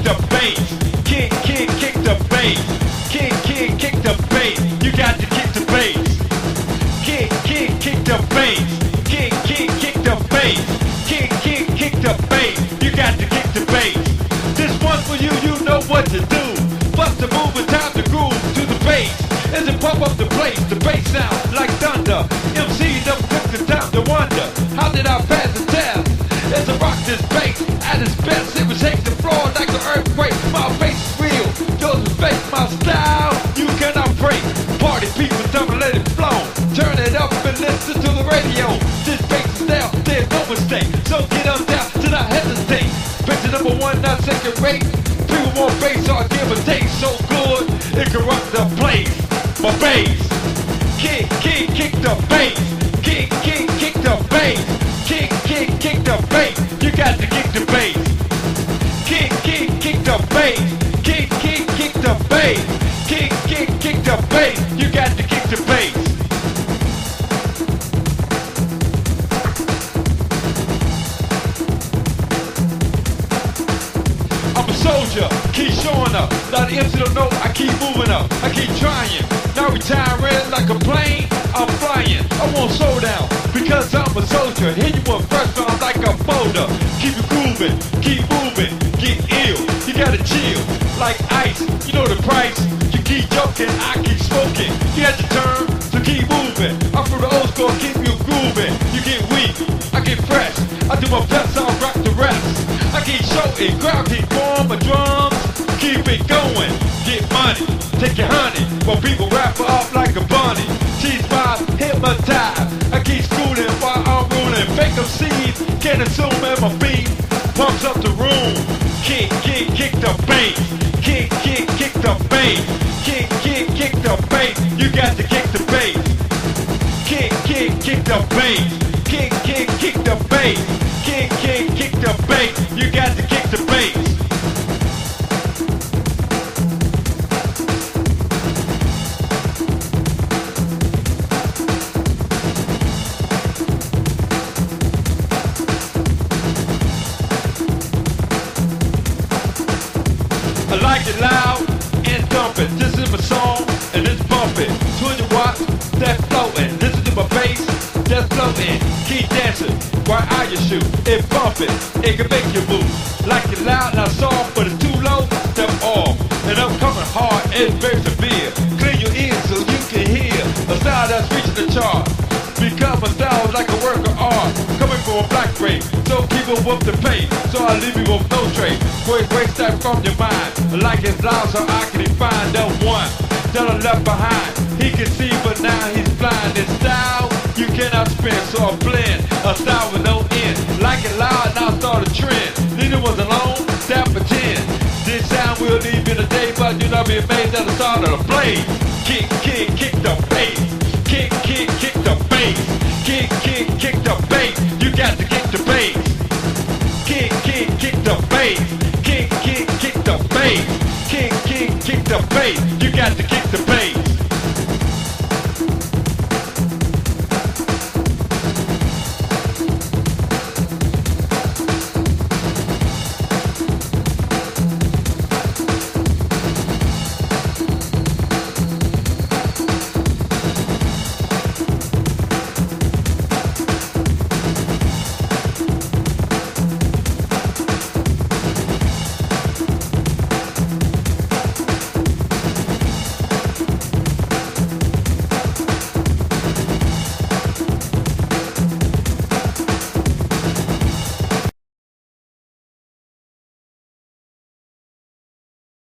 the bass. Kick the bass. Kick the bass. You got to kick the bass. Kick the bass. Kick the bass. Kick the bass. You got to kick the bass. This one for you, you know what to do. Bust the move, it's time to groove to the bass. As it pump up the place, the bass sound like thunder. MC never took the time to wonder, how did I pass the test? As I rock this bass at its best, it would shake the floor like an earthquake. My bass is real, yours is fake. My style, you cannot break. Party people, don't let it flow. Turn it up and listen to the radio. This bass is now, there's no mistake. So get up down, do not hesitate. Picture number one, not second rate. People want bass, so I give a taste so good, it corrupt the place. My bass, kick the bass. Kick the bass. Kick the bass. You got to kick the bass. Kick the bass. Kick the bass. Kick the bass. You got to kick the bass. I'm a soldier, keep showing up. Now the MC don't know, I keep moving up. I keep trying. Not retiring like a plane, I'm flying. I won't slow down because I'm a soldier. Hit you up first round like a boulder. Keep it grooving, keep moving, get ill. You gotta chill like ice. You know the price. You keep joking, I keep smoking. You had your turn, so keep moving. I'm from the old school, keep you grooving. You get weak, I get fresh. I do my best, I'll rock the rest. I keep showing, crowd keep going, my drums keep it going. Get money, take your honey, while people wrap her up like a bunny. She's my hypnotized. I keep schooling while I'm ruling. Fake them seeds, can't assume at my feet. Pumps up the room. Kick the bass. Kick the bass. Kick the bass. You got to kick the bass. Kick the bass. Kick the bass. Kick the bass. You got to kick the bass. I like it loud and dump it. This is my song and it's bumping. 20 watts, that's floating. Listen to my bass, that's floating. Keep dancing while I just shoot. It bumping, it can make you move. Like it loud and soft, but it's too low, step off. And I'm coming hard and very severe. Clean your ears so you can hear a style that's reaching the chart. Become a style like a work of art. Coming from a black race, so keep it with the pace. So I leave you with no trace. Break that from your mind. Like it's loud so I can find the one that I left behind. He can see but now he's blind. This style you cannot spin, so I blend a style with no end. Like it loud, now start a trend. Neither was alone, that pretend. This sound will leave in a day, but you'll not be amazed at the start of the play. Kick the bass. Kick the bass. Kick the bass. You got to kick the bass. Kick the bass. Kick the bass. Kick the bass. You got to kick the bass.